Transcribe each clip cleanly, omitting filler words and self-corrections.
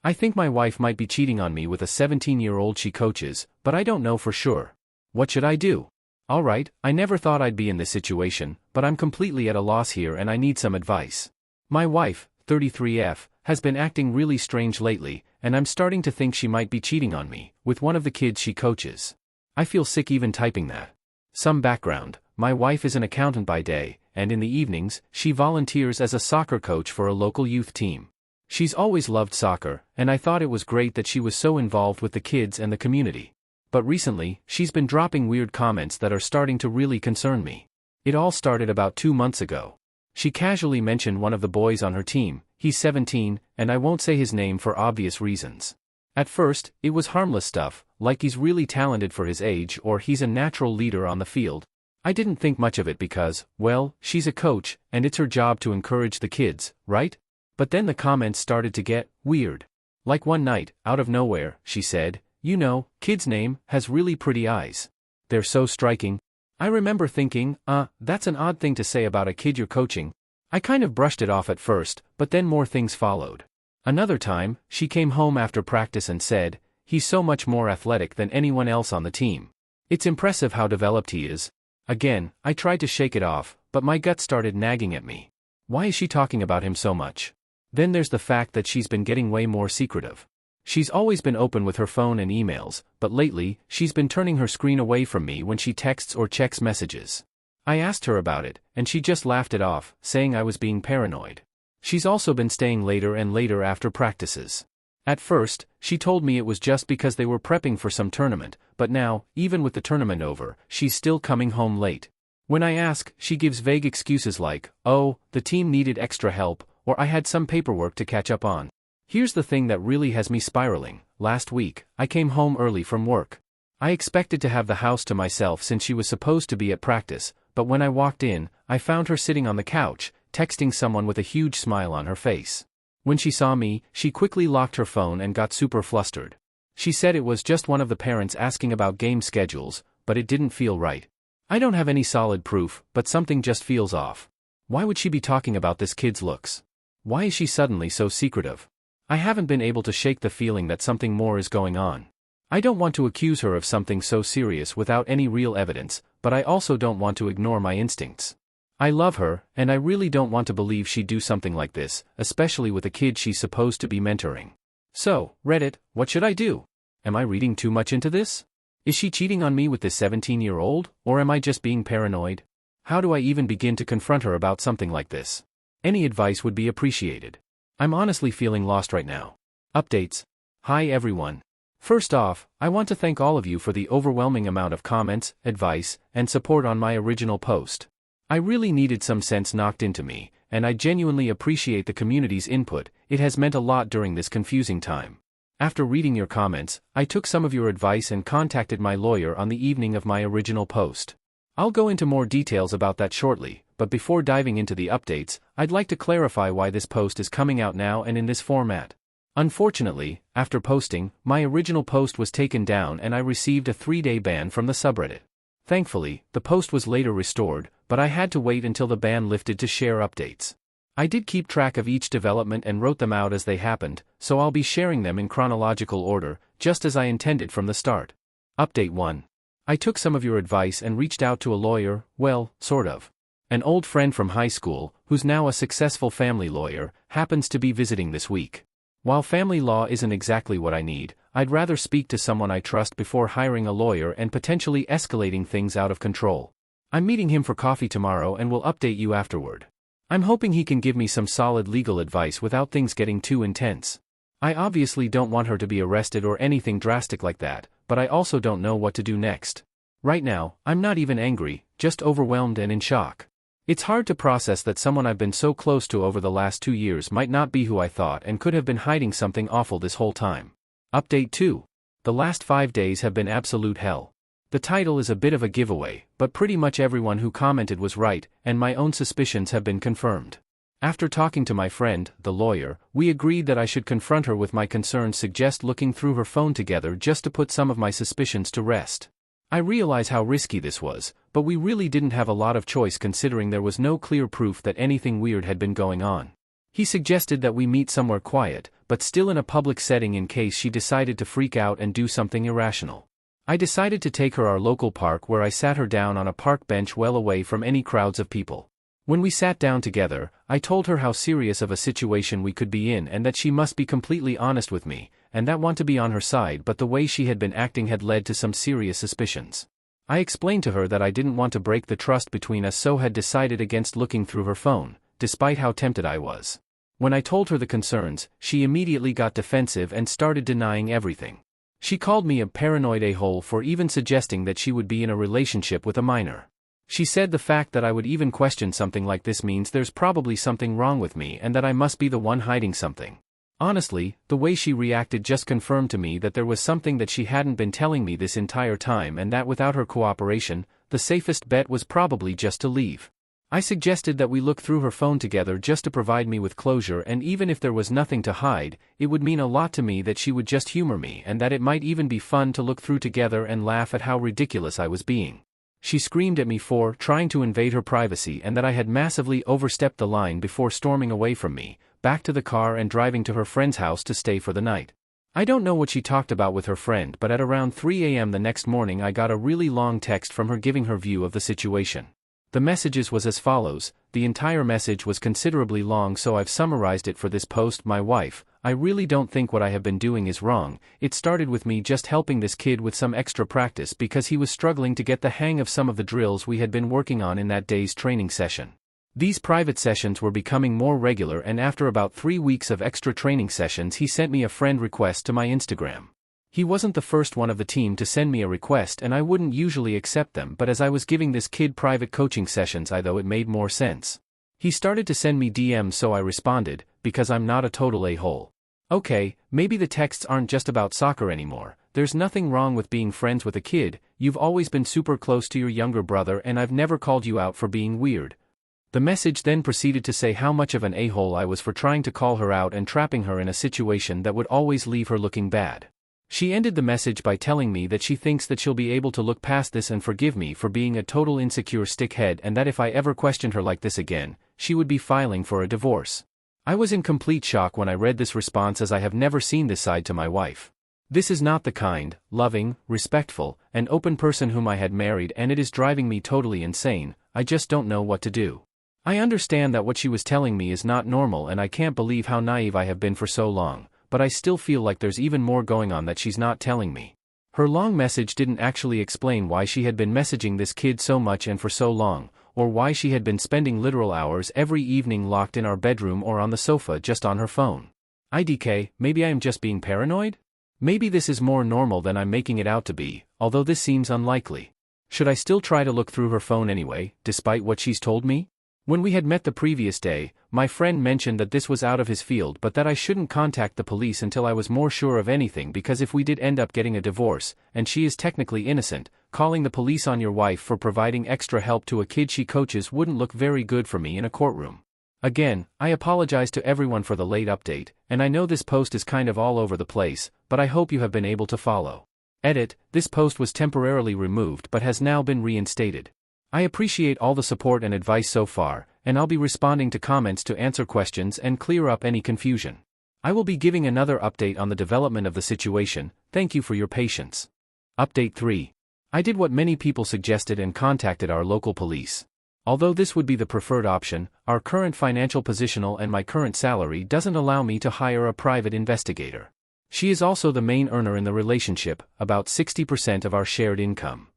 I think my wife might be cheating on me with a 17-year-old she coaches, but I don't know for sure. What should I do? Alright, I never thought I'd be in this situation, but I'm completely at a loss here and I need some advice. My wife, 33F, has been acting really strange lately, and I'm starting to think she might be cheating on me, with one of the kids she coaches. I feel sick even typing that. Some background: my wife is an accountant by day, and in the evenings, she volunteers as a soccer coach for a local youth team. She's always loved soccer, and I thought it was great that she was so involved with the kids and the community. But recently, she's been dropping weird comments that are starting to really concern me. It all started about 2 months ago. She casually mentioned one of the boys on her team. He's 17, and I won't say his name for obvious reasons. At first, it was harmless stuff, like he's really talented for his age or he's a natural leader on the field. I didn't think much of it because, well, she's a coach, and it's her job to encourage the kids, right? But then the comments started to get weird. Like one night, out of nowhere, she said, "You know, kid's name has really pretty eyes. They're so striking." I remember thinking, that's an odd thing to say about a kid you're coaching. I kind of brushed it off at first, but then more things followed. Another time, she came home after practice and said, "He's so much more athletic than anyone else on the team. It's impressive how developed he is." Again, I tried to shake it off, but my gut started nagging at me. Why is she talking about him so much? Then there's the fact that she's been getting way more secretive. She's always been open with her phone and emails, but lately, she's been turning her screen away from me when she texts or checks messages. I asked her about it, and she just laughed it off, saying I was being paranoid. She's also been staying later and later after practices. At first, she told me it was just because they were prepping for some tournament, but now, even with the tournament over, she's still coming home late. When I ask, she gives vague excuses like, "Oh, the team needed extra help," or "I had some paperwork to catch up on." Here's the thing that really has me spiraling. Last week, I came home early from work. I expected to have the house to myself since she was supposed to be at practice, but when I walked in, I found her sitting on the couch, texting someone with a huge smile on her face. When she saw me, she quickly locked her phone and got super flustered. She said it was just one of the parents asking about game schedules, but it didn't feel right. I don't have any solid proof, but something just feels off. Why would she be talking about this kid's looks? Why is she suddenly so secretive? I haven't been able to shake the feeling that something more is going on. I don't want to accuse her of something so serious without any real evidence, but I also don't want to ignore my instincts. I love her, and I really don't want to believe she'd do something like this, especially with a kid she's supposed to be mentoring. So, Reddit, what should I do? Am I reading too much into this? Is she cheating on me with this 17-year-old, or am I just being paranoid? How do I even begin to confront her about something like this? Any advice would be appreciated. I'm honestly feeling lost right now. Updates. Hi everyone. First off, I want to thank all of you for the overwhelming amount of comments, advice, and support on my original post. I really needed some sense knocked into me, and I genuinely appreciate the community's input. It has meant a lot during this confusing time. After reading your comments, I took some of your advice and contacted my lawyer on the evening of my original post. I'll go into more details about that shortly, but before diving into the updates, I'd like to clarify why this post is coming out now and in this format. Unfortunately, after posting, my original post was taken down and I received a 3-day ban from the subreddit. Thankfully, the post was later restored, but I had to wait until the ban lifted to share updates. I did keep track of each development and wrote them out as they happened, so I'll be sharing them in chronological order, just as I intended from the start. Update 1. I took some of your advice and reached out to a lawyer, well, sort of. An old friend from high school, who's now a successful family lawyer, happens to be visiting this week. While family law isn't exactly what I need, I'd rather speak to someone I trust before hiring a lawyer and potentially escalating things out of control. I'm meeting him for coffee tomorrow and will update you afterward. I'm hoping he can give me some solid legal advice without things getting too intense. I obviously don't want her to be arrested or anything drastic like that, but I also don't know what to do next. Right now, I'm not even angry, just overwhelmed and in shock. It's hard to process that someone I've been so close to over the last 2 years might not be who I thought and could have been hiding something awful this whole time. Update 2. The last 5 days have been absolute hell. The title is a bit of a giveaway, but pretty much everyone who commented was right, and my own suspicions have been confirmed. After talking to my friend, the lawyer, we agreed that I should confront her with my concerns, suggest looking through her phone together just to put some of my suspicions to rest. I realize how risky this was, but we really didn't have a lot of choice considering there was no clear proof that anything weird had been going on. He suggested that we meet somewhere quiet, but still in a public setting in case she decided to freak out and do something irrational. I decided to take her to our local park where I sat her down on a park bench well away from any crowds of people. When we sat down together, I told her how serious of a situation we could be in and that she must be completely honest with me, and that I want to be on her side, but the way she had been acting had led to some serious suspicions. I explained to her that I didn't want to break the trust between us, so had decided against looking through her phone, despite how tempted I was. When I told her the concerns, she immediately got defensive and started denying everything. She called me a paranoid a-hole for even suggesting that she would be in a relationship with a minor. She said the fact that I would even question something like this means there's probably something wrong with me and that I must be the one hiding something. Honestly, the way she reacted just confirmed to me that there was something that she hadn't been telling me this entire time, and that without her cooperation, the safest bet was probably just to leave. I suggested that we look through her phone together just to provide me with closure, and even if there was nothing to hide, it would mean a lot to me that she would just humor me, and that it might even be fun to look through together and laugh at how ridiculous I was being. She screamed at me for trying to invade her privacy and that I had massively overstepped the line before storming away from me, back to the car and driving to her friend's house to stay for the night. I don't know what she talked about with her friend, but at around 3 a.m. the next morning I got a really long text from her giving her view of the situation. The messages was as follows. The entire message was considerably long, so I've summarized it for this post. My wife, I really don't think what I have been doing is wrong. It started with me just helping this kid with some extra practice because he was struggling to get the hang of some of the drills we had been working on in that day's training session. These private sessions were becoming more regular, and after about 3 weeks of extra training sessions he sent me a friend request to my Instagram. He wasn't the first one of the team to send me a request, and I wouldn't usually accept them, but as I was giving this kid private coaching sessions it made more sense. He started to send me DMs, so I responded, because I'm not a total a-hole. Okay, maybe the texts aren't just about soccer anymore. There's nothing wrong with being friends with a kid. You've always been super close to your younger brother and I've never called you out for being weird. The message then proceeded to say how much of an a-hole I was for trying to call her out and trapping her in a situation that would always leave her looking bad. She ended the message by telling me that she thinks that she'll be able to look past this and forgive me for being a total insecure stickhead, and that if I ever questioned her like this again, she would be filing for a divorce. I was in complete shock when I read this response, as I have never seen this side to my wife. This is not the kind, loving, respectful, and open person whom I had married, and it is driving me totally insane. I just don't know what to do. I understand that what she was telling me is not normal, and I can't believe how naive I have been for so long, but I still feel like there's even more going on that she's not telling me. Her long message didn't actually explain why she had been messaging this kid so much and for so long, or why she had been spending literal hours every evening locked in our bedroom or on the sofa just on her phone. IDK, maybe I am just being paranoid? Maybe this is more normal than I'm making it out to be, although this seems unlikely. Should I still try to look through her phone anyway, despite what she's told me? When we had met the previous day, my friend mentioned that this was out of his field, but that I shouldn't contact the police until I was more sure of anything, because if we did end up getting a divorce, and she is technically innocent, calling the police on your wife for providing extra help to a kid she coaches wouldn't look very good for me in a courtroom. Again, I apologize to everyone for the late update, and I know this post is kind of all over the place, but I hope you have been able to follow. Edit, this post was temporarily removed but has now been reinstated. I appreciate all the support and advice so far, and I'll be responding to comments to answer questions and clear up any confusion. I will be giving another update on the development of the situation. Thank you for your patience. Update 3. I did what many people suggested and contacted our local police. Although this would be the preferred option, our current financial positional and my current salary doesn't allow me to hire a private investigator. She is also the main earner in the relationship, about 60% of our shared income.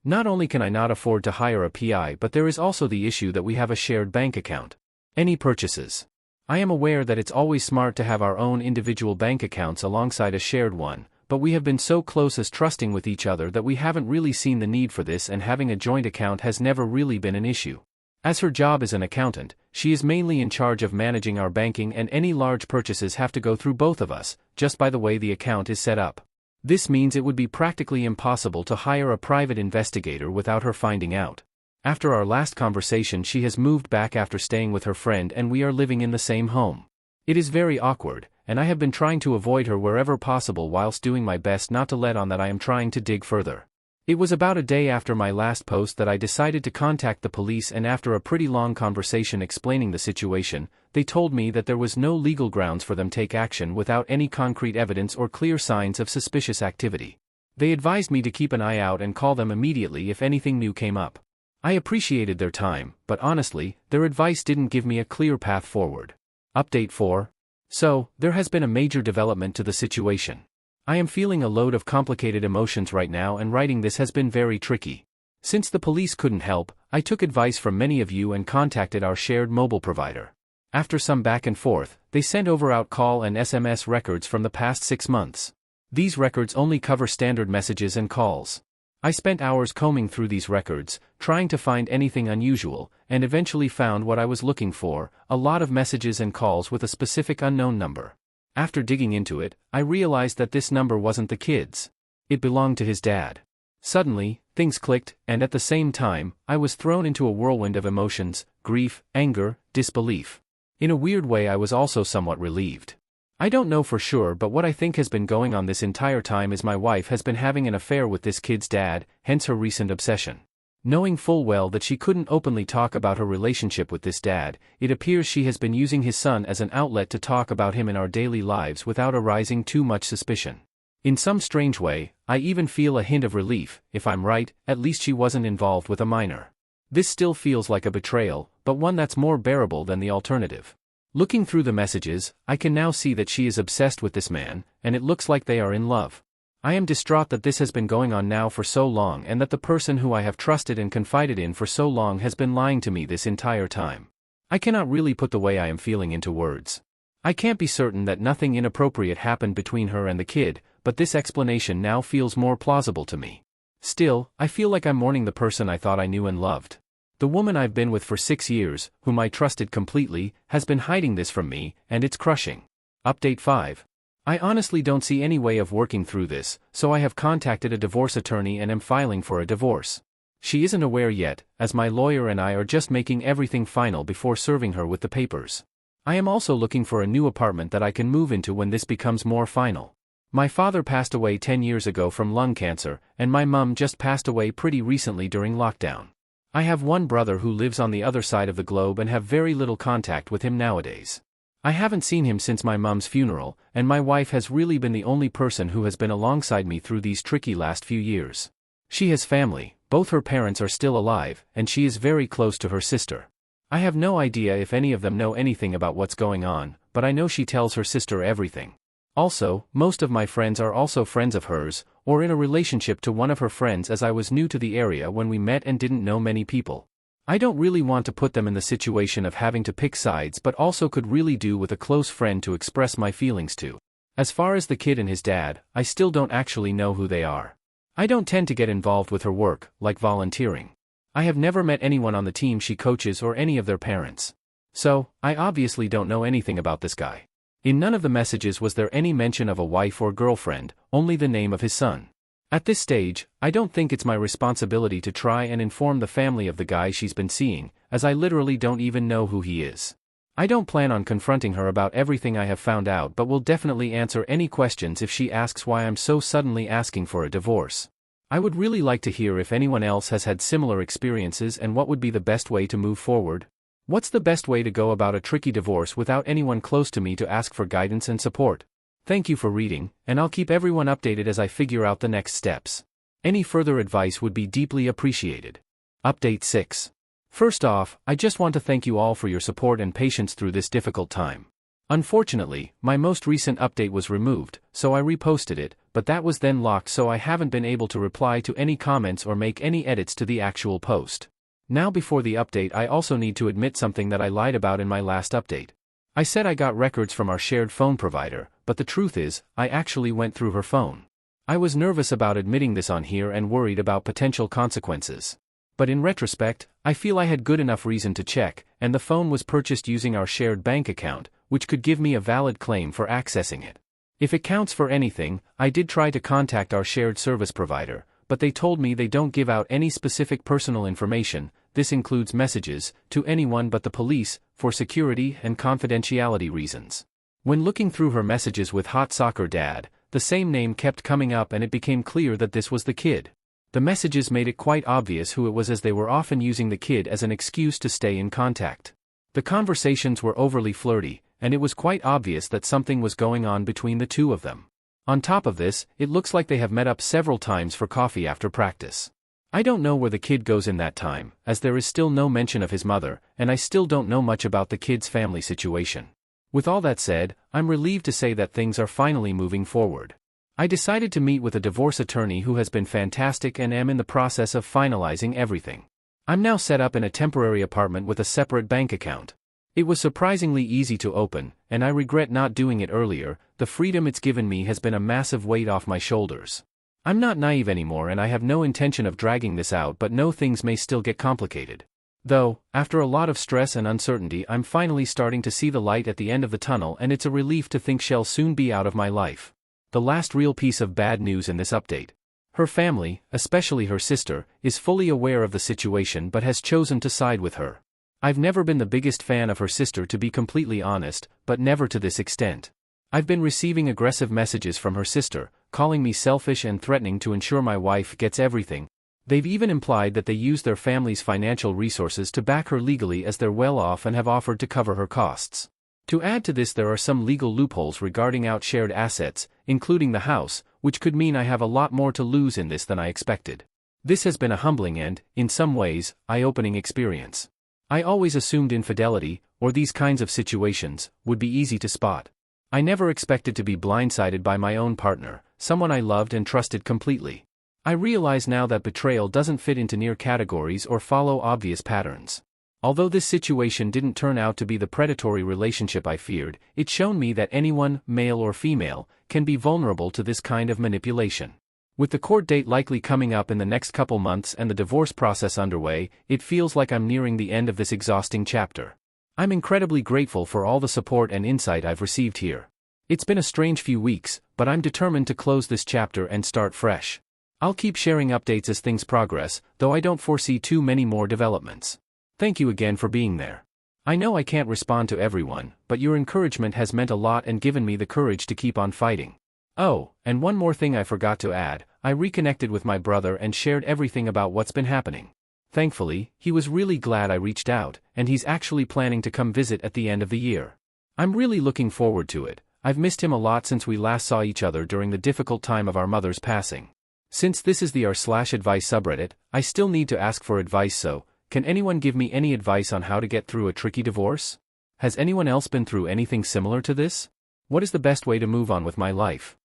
Not only can I not afford to hire a PI, but there is also the issue that we have a shared bank account. Any purchases? I am aware that it's always smart to have our own individual bank accounts alongside a shared one, but we have been so close as trusting with each other that we haven't really seen the need for this, and having a joint account has never really been an issue. As her job as an accountant, she is mainly in charge of managing our banking, and any large purchases have to go through both of us, just by the way the account is set up. This means it would be practically impossible to hire a private investigator without her finding out. After our last conversation, she has moved back after staying with her friend, and we are living in the same home. It is very awkward, and I have been trying to avoid her wherever possible whilst doing my best not to let on that I am trying to dig further. It was about a day after my last post that I decided to contact the police, and after a pretty long conversation explaining the situation, they told me that there was no legal grounds for them to take action without any concrete evidence or clear signs of suspicious activity. They advised me to keep an eye out and call them immediately if anything new came up. I appreciated their time, but honestly, their advice didn't give me a clear path forward. Update 4. So, there has been a major development to the situation. I am feeling a load of complicated emotions right now, and writing this has been very tricky. Since the police couldn't help, I took advice from many of you and contacted our shared mobile provider. After some back and forth, they sent over out call and SMS records from the past 6 months. These records only cover standard messages and calls. I spent hours combing through these records, trying to find anything unusual, and eventually found what I was looking for: a lot of messages and calls with a specific unknown number. After digging into it, I realized that this number wasn't the kid's. It belonged to his dad. Suddenly, things clicked, and at the same time, I was thrown into a whirlwind of emotions: grief, anger, disbelief. In a weird way, I was also somewhat relieved. I don't know for sure, but what I think has been going on this entire time is my wife has been having an affair with this kid's dad, hence her recent obsession. Knowing full well that she couldn't openly talk about her relationship with this dad, it appears she has been using his son as an outlet to talk about him in our daily lives without arousing too much suspicion. In some strange way, I even feel a hint of relief. If I'm right, at least she wasn't involved with a minor. This still feels like a betrayal, but one that's more bearable than the alternative. Looking through the messages, I can now see that she is obsessed with this man, and it looks like they are in love. I am distraught that this has been going on now for so long, and that the person who I have trusted and confided in for so long has been lying to me this entire time. I cannot really put the way I am feeling into words. I can't be certain that nothing inappropriate happened between her and the kid, but this explanation now feels more plausible to me. Still, I feel like I'm mourning the person I thought I knew and loved. The woman I've been with for 6 years, whom I trusted completely, has been hiding this from me, and it's crushing. Update 5. I honestly don't see any way of working through this, so I have contacted a divorce attorney and am filing for a divorce. She isn't aware yet, as my lawyer and I are just making everything final before serving her with the papers. I am also looking for a new apartment that I can move into when this becomes more final. My father passed away 10 years ago from lung cancer, and my mum just passed away pretty recently during lockdown. I have one brother who lives on the other side of the globe and have very little contact with him nowadays. I haven't seen him since my mum's funeral, and my wife has really been the only person who has been alongside me through these tricky last few years. She has family, both her parents are still alive, and she is very close to her sister. I have no idea if any of them know anything about what's going on, but I know she tells her sister everything. Also, most of my friends are also friends of hers, or in a relationship to one of her friends, as I was new to the area when we met and didn't know many people. I don't really want to put them in the situation of having to pick sides, but also could really do with a close friend to express my feelings to. As far as the kid and his dad, I still don't actually know who they are. I don't tend to get involved with her work, like volunteering. I have never met anyone on the team she coaches or any of their parents. So, I obviously don't know anything about this guy. In none of the messages was there any mention of a wife or girlfriend, only the name of his son. At this stage, I don't think it's my responsibility to try and inform the family of the guy she's been seeing, as I literally don't even know who he is. I don't plan on confronting her about everything I have found out, but will definitely answer any questions if she asks why I'm so suddenly asking for a divorce. I would really like to hear if anyone else has had similar experiences and what would be the best way to move forward. What's the best way to go about a tricky divorce without anyone close to me to ask for guidance and support? Thank you for reading, and I'll keep everyone updated as I figure out the next steps. Any further advice would be deeply appreciated. Update 6. First off, I just want to thank you all for your support and patience through this difficult time. Unfortunately, my most recent update was removed, so I reposted it, but that was then locked, so I haven't been able to reply to any comments or make any edits to the actual post. Now, before the update, I also need to admit something that I lied about in my last update. I said I got records from our shared phone provider, but the truth is, I actually went through her phone. I was nervous about admitting this on here and worried about potential consequences. But in retrospect, I feel I had good enough reason to check, and the phone was purchased using our shared bank account, which could give me a valid claim for accessing it. If it counts for anything, I did try to contact our shared service provider, but they told me they don't give out any specific personal information, this includes messages, to anyone but the police, for security and confidentiality reasons. When looking through her messages with Hot Soccer Dad, the same name kept coming up and it became clear that this was the kid. The messages made it quite obvious who it was, as they were often using the kid as an excuse to stay in contact. The conversations were overly flirty, and it was quite obvious that something was going on between the two of them. On top of this, it looks like they have met up several times for coffee after practice. I don't know where the kid goes in that time, as there is still no mention of his mother, and I still don't know much about the kid's family situation. With all that said, I'm relieved to say that things are finally moving forward. I decided to meet with a divorce attorney who has been fantastic and am in the process of finalizing everything. I'm now set up in a temporary apartment with a separate bank account. It was surprisingly easy to open, and I regret not doing it earlier. The freedom it's given me has been a massive weight off my shoulders. I'm not naive anymore, and I have no intention of dragging this out, but know things may still get complicated. Though, after a lot of stress and uncertainty, I'm finally starting to see the light at the end of the tunnel, and it's a relief to think she'll soon be out of my life. The last real piece of bad news in this update. Her family, especially her sister, is fully aware of the situation but has chosen to side with her. I've never been the biggest fan of her sister, to be completely honest, but never to this extent. I've been receiving aggressive messages from her sister, calling me selfish and threatening to ensure my wife gets everything. They've even implied that they use their family's financial resources to back her legally, as they're well off and have offered to cover her costs. To add to this, there are some legal loopholes regarding outshared assets, including the house, which could mean I have a lot more to lose in this than I expected. This has been a humbling and, in some ways, eye-opening experience. I always assumed infidelity, or these kinds of situations, would be easy to spot. I never expected to be blindsided by my own partner, someone I loved and trusted completely. I realize now that betrayal doesn't fit into near categories or follow obvious patterns. Although this situation didn't turn out to be the predatory relationship I feared, it's shown me that anyone, male or female, can be vulnerable to this kind of manipulation. With the court date likely coming up in the next couple months and the divorce process underway, it feels like I'm nearing the end of this exhausting chapter. I'm incredibly grateful for all the support and insight I've received here. It's been a strange few weeks, but I'm determined to close this chapter and start fresh. I'll keep sharing updates as things progress, though I don't foresee too many more developments. Thank you again for being there. I know I can't respond to everyone, but your encouragement has meant a lot and given me the courage to keep on fighting. Oh, and one more thing I forgot to add, I reconnected with my brother and shared everything about what's been happening. Thankfully, he was really glad I reached out, and he's actually planning to come visit at the end of the year. I'm really looking forward to it. I've missed him a lot since we last saw each other during the difficult time of our mother's passing. Since this is the r/advice subreddit, I still need to ask for advice, so, can anyone give me any advice on how to get through a tricky divorce? Has anyone else been through anything similar to this? What is the best way to move on with my life?